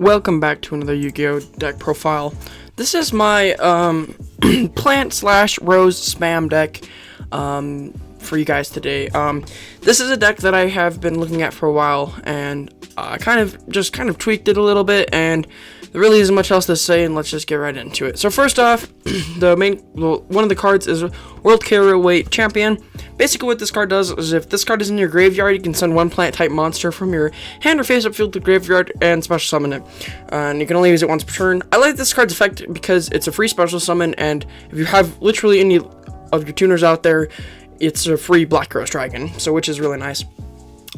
Welcome back to another Yu-Gi-Oh! Deck profile. This is my plant slash rose spam deck for you guys today. This is a deck that I have been looking at for a while, and I kind of tweaked it a little bit, and there really isn't much else to say, and let's just get right into it. So first off, one of the cards is World Carrier Champion. Basically what this card does is if this card is in your graveyard, you can send one plant type monster from your hand or face up field to graveyard and special summon it. And you can only use it once per turn. I like this card's effect because it's a free special summon, and if you have literally any of your tuners out there, it's a free Black Rose Dragon, so which is really nice.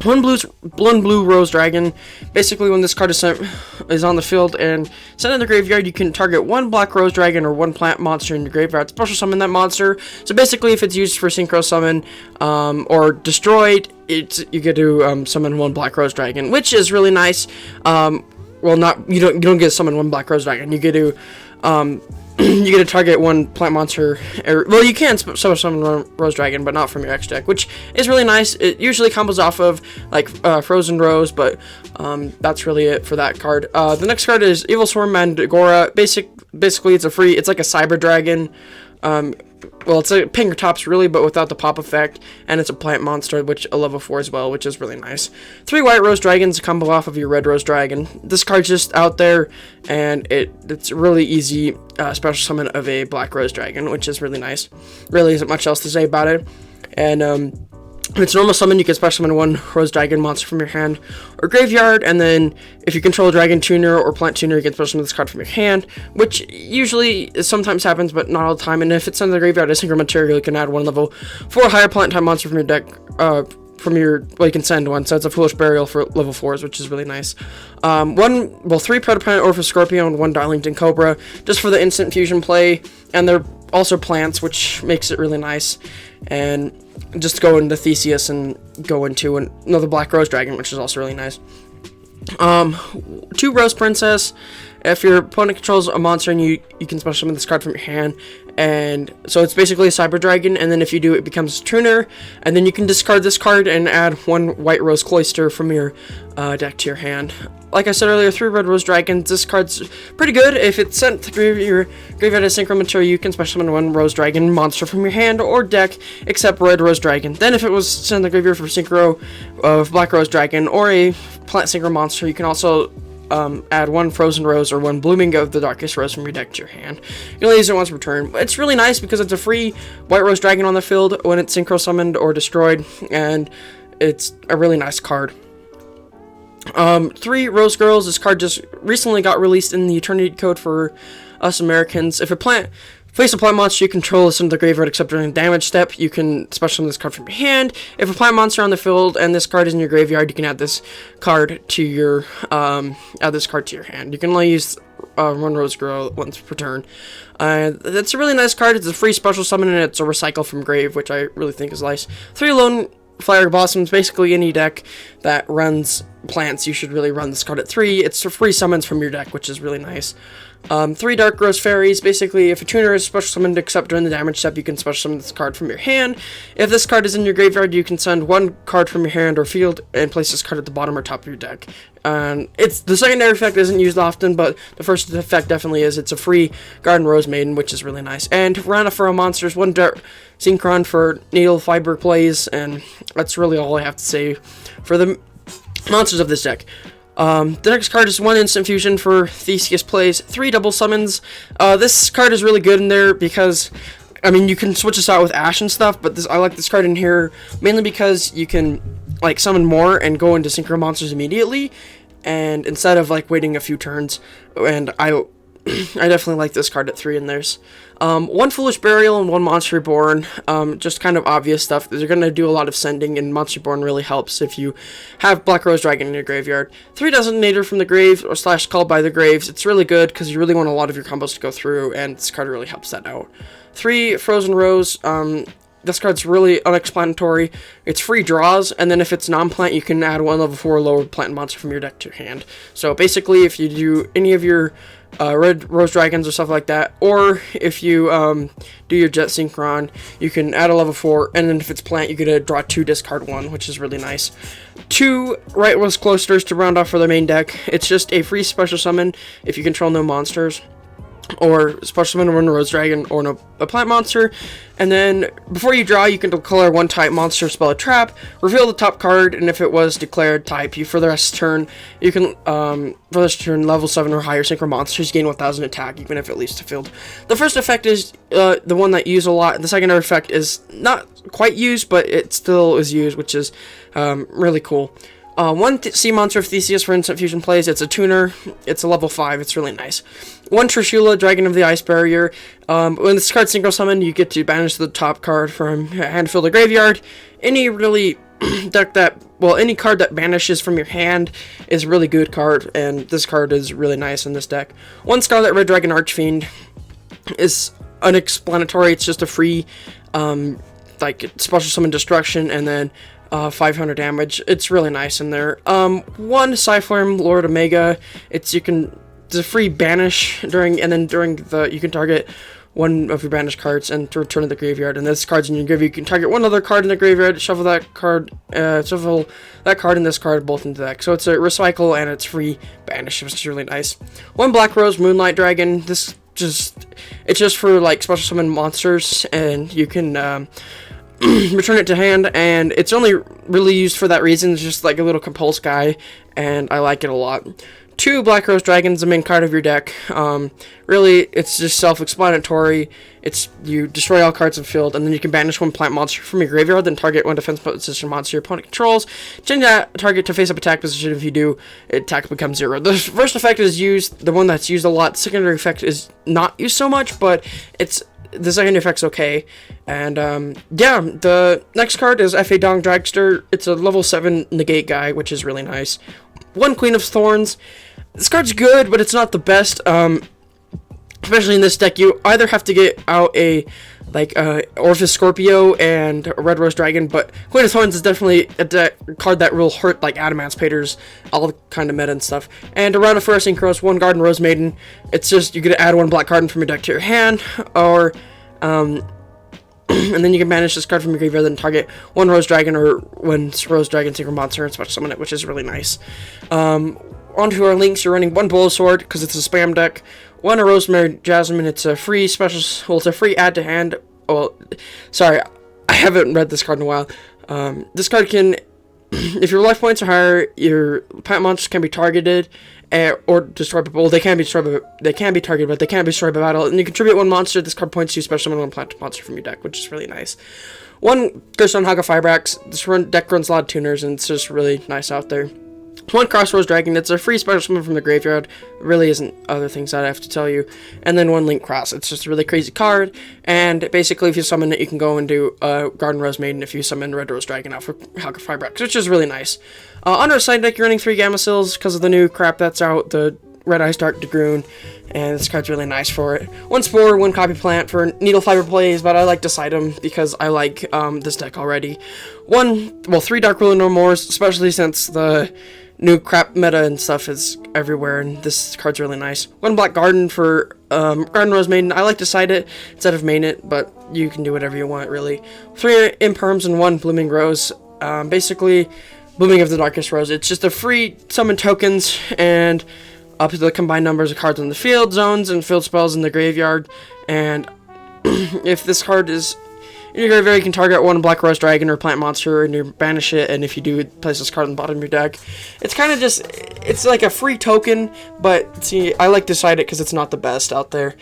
One blue Rose Dragon. Basically, when this card is on the field and sent in the graveyard, you can target one Black Rose Dragon or one plant monster in your graveyard. Special summon that monster. So basically, if it's used for Synchro Summon or destroyed, you get to summon one Black Rose Dragon, which is really nice. Well, you don't get to summon one Black Rose Dragon. You get to you get to target one plant monster, well, you can summon one Rose Dragon, but not from your X deck, which is really nice. It usually combos off of, like, Frozen Rose, but that's really it for that card. The next card is Evil Swarm Mandagora. Basically, it's like a Cyber Dragon. Well, it's like Pink Tops, really, but without the pop effect, and it's a plant monster, which a level 4 as well, which is really nice. 3 White Rose Dragons combo off of your Red Rose Dragon. This card's just out there, and it's really easy special summon of a Black Rose Dragon, which is really nice. Really isn't much else to say about it. And if it's normal summon, you can special summon one Rose Dragon monster from your hand or graveyard, and then if you control a Dragon Tuner or Plant Tuner, you can special summon this card from your hand, which usually sometimes happens, but not all the time. And if it's in the graveyard as synchro material, you can add one level 4 higher plant type monster from your deck, you can send one, so it's a Foolish Burial for level 4s, which is really nice. 3 Protoplanet Orphan Scorpio and 1 Darlington Cobra, just for the instant fusion play, and they're also plants, which makes it really nice. And just go into Theseus and go into another Black Rose Dragon, which is also really nice. 2 Rose Princess. If your opponent controls a monster and you can special summon this card from your hand, and so it's basically a Cyber Dragon, and then if you do, it becomes a tuner, and then you can discard this card and add 1 White Rose Cloister from your deck to your hand. Like I said earlier, 3 Red Rose Dragons. This card's pretty good. If it's sent through your graveyard as synchro material, you can special summon 1 Rose Dragon monster from your hand or deck, except Red Rose Dragon. Then if it was sent in the graveyard for synchro of Black Rose Dragon or a plant synchro monster, you can also add 1 Frozen Rose or 1 Blooming of the Darkest Rose from your deck to your hand. You only use it once per turn. It's really nice because it's a free White Rose Dragon on the field when it's synchro summoned or destroyed, and it's a really nice card. 3 Rose Girls. This card just recently got released in the Eternity Code for us Americans. If a plant place a plant monster you control is in the graveyard except during the damage step, you can special summon this card from your hand. If a plant monster on the field and this card is in your graveyard, you can add this card to your hand. You can only use 1 Rose Girl once per turn. That's a really nice card. It's a free special summon, and it's a recycle from grave, which I really think is nice. 3 Lone Flyer Blossoms. Basically any deck that runs plants, you should really run this card at 3. It's free summons from your deck, which is really nice. 3 Dark Rose Fairies. Basically, if a tuner is special summoned except during the damage step, you can special summon this card from your hand. If this card is in your graveyard, you can send 1 card from your hand or field and place this card at the bottom or top of your deck. And the secondary effect isn't used often, but the first effect definitely is. It's a free Garden Rose Maiden, which is really nice. And Rana for monsters, 1 Dark Synchron for Needle Fiber plays, and that's really all I have to say for the monsters of this deck. The next card is 1 Instant Fusion for Theseus plays, 3 Double Summons. This card is really good in there because, I mean, you can switch this out with Ash and stuff, but I like this card in here mainly because you can, like, summon more and go into synchro monsters immediately, and instead of, like, waiting a few turns. And I definitely like this card at 3, and there's 1 Foolish Burial and 1 Monster Reborn. Just kind of obvious stuff. They're going to do a lot of sending, and Monster Reborn really helps if you have Black Rose Dragon in your graveyard. 3 Designator from the grave or / Called by the Graves. It's really good because you really want a lot of your combos to go through, and this card really helps that out. 3 Frozen Rose. this card's really unexplanatory. It's free draws, and then if it's non-plant, you can add one level 4 lower plant monster from your deck to your hand. So basically, if you do any of your red Rose Dragons or stuff like that, or if you do your Jet Synchron, you can add a level 4, and then if it's plant, you get to draw 2, discard 1, which is really nice. 2 Right Wrist Cloisters to round off for the main deck. It's just a free special summon if you control no monsters, or special summon one Rose Dragon or a plant monster. And then before you draw, you can declare one type monster, spell a trap, reveal the top card, and if it was declared type, you for the rest of the turn, you can for the rest of the turn, level 7 or higher synchro monsters gain 1000 attack even if it leaves the field. The first effect is the one that you use a lot. The secondary effect is not quite used, but it still is used, which is really cool. One Sea Monster of Theseus for instant fusion plays. It's a tuner. It's a level 5. It's really nice. 1 Trishula, Dragon of the Ice Barrier. When this card's synchro summon, you get to banish the top card from hand, field, or graveyard. Any really deck that, well, any card that banishes from your hand is a really good card, and this card is really nice in this deck. 1 Scarlet Red Dragon Archfiend is unexplanatory. It's just a free, like, special summon destruction, and then 500 damage. It's really nice in there. 1 Psyform Lord Omega. It's a free banish during the you can target one of your banished cards and to return to the graveyard. And this card's in your graveyard. You can target one other card in the graveyard, shuffle that card and this card both into the deck. So it's a recycle and it's free banish, which is really nice. 1 Black Rose Moonlight Dragon. It's just for like special summon monsters, and you can return it to hand, and it's only really used for that reason. It's just like a little compulse guy, and I like it a lot. 2 Black Rose Dragons, the main card of your deck. Really, it's just self-explanatory. You destroy all cards in field, and then you can banish 1 plant monster from your graveyard, then target 1 defense position monster your opponent controls. Change that target to face-up attack position. If you do, attack becomes 0. The first effect is used, the one that's used a lot. The secondary effect is not used so much, but the second effect's okay. And yeah, the next card is F.A. Dong Dragster. It's a level 7 negate guy, which is really nice. 1 Queen of Thorns. This card's good, but it's not the best. Especially in this deck, you either have to get out a Orphis Scorpio and a Red Rose Dragon, but Queen of Thorns is definitely a card that will hurt like Adamantipator's, all the kind of meta and stuff. And around a First Synchros, 1 Garden Rose Maiden. It's just you get to add 1 black card from your deck to your hand, or and then you can banish this card from your graveyard, then target 1 Rose Dragon or 1 Rose Dragon Synchro Monster and special summon it, which is really nice. Onto our links, you're running 1 Bull Sword because it's a spam deck. 1 a Rosemary Jasmine. It's a free special. Well, it's a free add to hand. Well, sorry, I haven't read this card in a while. This card can, if your life points are higher, your plant monsters can be targeted or destroyed. Well, they can be destroyed. They can be targeted, but they can't be destroyed by battle. And you contribute 1 monster. This card points to special summon 1 plant monster from your deck, which is really nice. 1 Gerstone Haga Fibrax. This deck runs a lot of tuners, and it's just really nice out there. 1 Crossroads Dragon. It's a free special summon from the graveyard. Really isn't other things that I have to tell you. And then 1 Link Cross. It's just a really crazy card. And basically, if you summon it, you can go and do Garden Rose Maiden if you summon Red Rose Dragon out for Haga Fibrax, which is really nice. On our side deck, you're running 3 Gamma-Seals because of the new crap that's out. The Red Ice Dark Dagroon. And this card's really nice for it. 1 Spore, 1 Copy Plant for Needle Fiber plays, but I like to side them because I like this deck already. 3 Dark Ruler No Mores, especially since the new crap meta and stuff is everywhere, and this card's really nice. 1 Black Garden for Garden Rose Maiden. I like to side it instead of main it, but you can do whatever you want, really. 3 Imperms and 1 Blooming Rose. Basically, Blooming of the Darkest Rose. It's just a free summon tokens, and up to the combined numbers of cards on the field, zones, and field spells in the graveyard. And if this card is in your graveyard, you can target 1 Black Rose Dragon or Plant Monster, and you banish it, and if you do, place this card on the bottom of your deck. It's kind of just, it's like a free token, but see, I like to side it because it's not the best out there.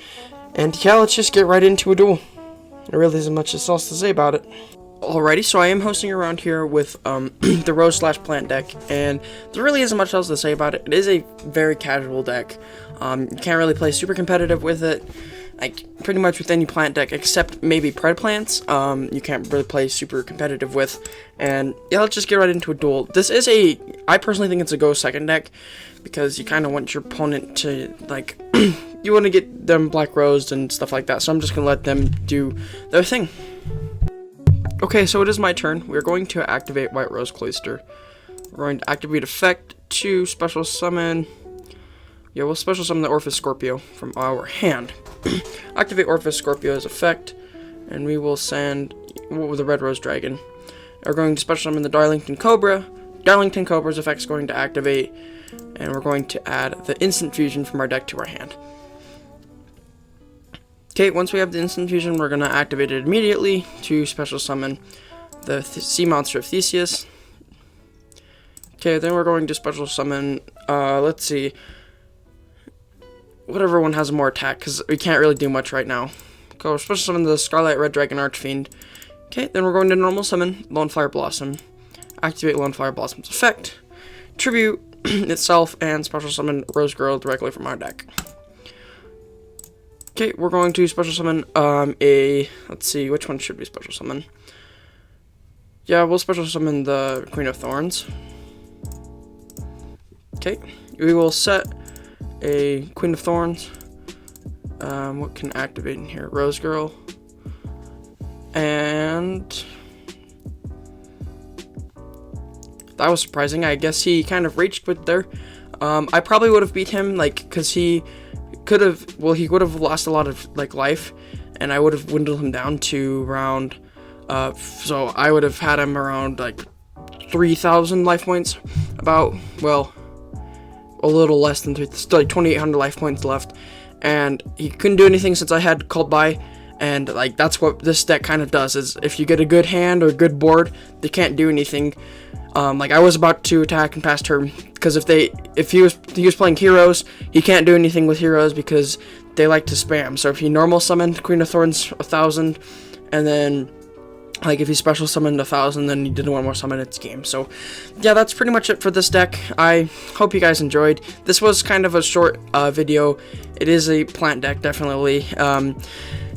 And yeah, let's just get right into a duel. There really isn't much else to say about it. Alrighty, so I am hosting around here with the Rose/Plant deck, and there really isn't much else to say about it. It is a very casual deck. You can't really play super competitive with it. Like, pretty much with any plant deck, except maybe Pred Plants, you can't really play super competitive with. And yeah, let's just get right into a duel. This is I personally think it's a go second deck, because you kind of want your opponent to, like, you want to get them Black Rosed and stuff like that, so I'm just going to let them do their thing. Okay, so it is my turn. We're going to activate White Rose Cloister. We're going to activate effect to special summon. Yeah, we'll special summon the Orphis Scorpio from our hand. Activate Orphis Scorpio as effect, and we will send the Red Rose Dragon. We're going to special summon the Darlington Cobra. Darlington Cobra's effect is going to activate, and we're going to add the Instant Fusion from our deck to our hand. Okay, once we have the Instant Fusion, we're going to activate it immediately to special summon the Sea Monster of Theseus. Okay, then we're going to special summon, let's see, whatever one has more attack, because we can't really do much right now. Go special summon the Scarlet Red Dragon Archfiend. Okay, then we're going to normal summon Lonefire Blossom. Activate Lonefire Blossom's effect. Tribute itself and special summon Rose Girl directly from our deck. Okay, we're going to special summon let's see, which one should we special summon? Yeah, we'll special summon the Queen of Thorns. Okay, we will set a Queen of Thorns. What can activate in here? Rose Girl. And that was surprising. I guess he kind of reached with there. I probably would have beat him, like, because he could have, well, he would have lost a lot of, like, life, and I would have dwindled him down to around, so I would have had him around, like, 3,000 life points, about, well, a little less than still like 2,800 life points left, and he couldn't do anything since I had Called By, and, like, that's what this deck kind of does, is if you get a good hand or a good board, they can't do anything. Like, I was about to attack and pass turn, because if he was playing heroes, he can't do anything with heroes because they like to spam. So if he normal summoned Queen of Thorns 1,000, and then, like, if he special summoned 1,000, then he did one more summon, it's game. So, yeah, that's pretty much it for this deck. I hope you guys enjoyed. This was kind of a short video. It is a plant deck, definitely.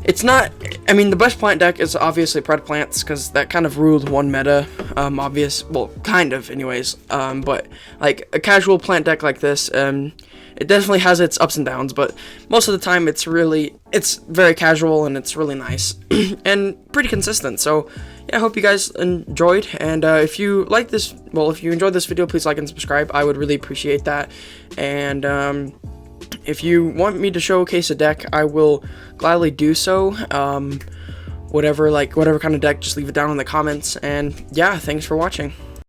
It's not, I mean, the best plant deck is obviously Pred Plants, because that kind of ruled one meta, well, kind of, anyways, but, like, a casual plant deck like this, it definitely has its ups and downs, but most of the time it's very casual, and it's really nice, and pretty consistent. So, yeah, I hope you guys enjoyed, and if you like this, well, if you enjoyed this video, please like and subscribe. I would really appreciate that, and, if you want me to showcase a deck, I will gladly do so. Whatever kind of deck, just leave it down in the comments. And yeah, thanks for watching.